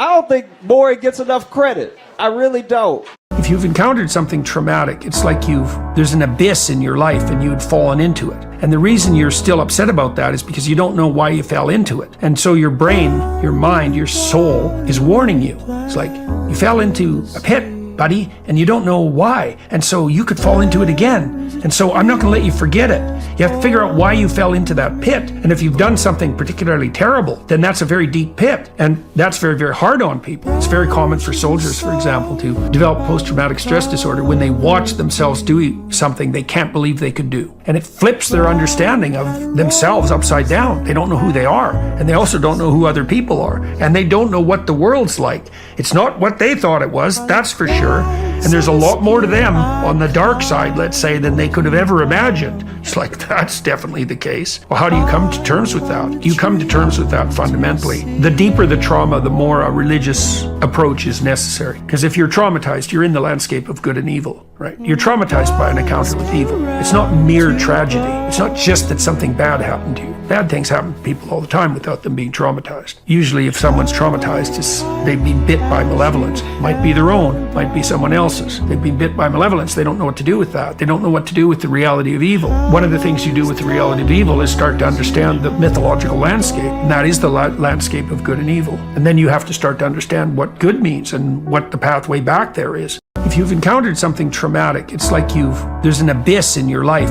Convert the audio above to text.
don't think Maury gets enough credit. I really don't. If you've encountered something traumatic, it's like there's an abyss in your life and you'd fallen into it. And the reason you're still upset about that is because you don't know why you fell into it. And so your brain, your mind, your soul is warning you. It's like, you fell into a pit, buddy, and you don't know why. And so you could fall into it again. And so I'm not gonna let you forget it. You have to figure out why you fell into that pit. And if you've done something particularly terrible, then that's a very deep pit. And that's very, very hard on people. It's very common for soldiers, for example, to develop post-traumatic stress disorder when they watch themselves do something they can't believe they could do. And it flips their understanding of themselves upside down. They don't know who they are. And they also don't know who other people are. And they don't know what the world's like. It's not what they thought it was, that's for sure. And there's a lot more to them on the dark side, let's say, than they could have ever imagined. It's like, that's definitely the case. Well, how do you come to terms with that? You come to terms with that fundamentally. The deeper the trauma, the more a religious approach is necessary. Because if you're traumatized, you're in the landscape of good and evil, right? You're traumatized by an encounter with evil. It's not mere tragedy. It's not just that something bad happened to you. Bad things happen to people all the time without them being traumatized. Usually if someone's traumatized, they've been bit by malevolence. Might be their own, might be someone else's. They've been bit by malevolence. They don't know what to do with that. They don't know what to do with the reality of evil. One of the things you do with the reality of evil is start to understand the mythological landscape, and that is the landscape of good and evil. And then you have to start to understand what good means and what the pathway back there is. If you've encountered something traumatic, it's like there's an abyss in your life.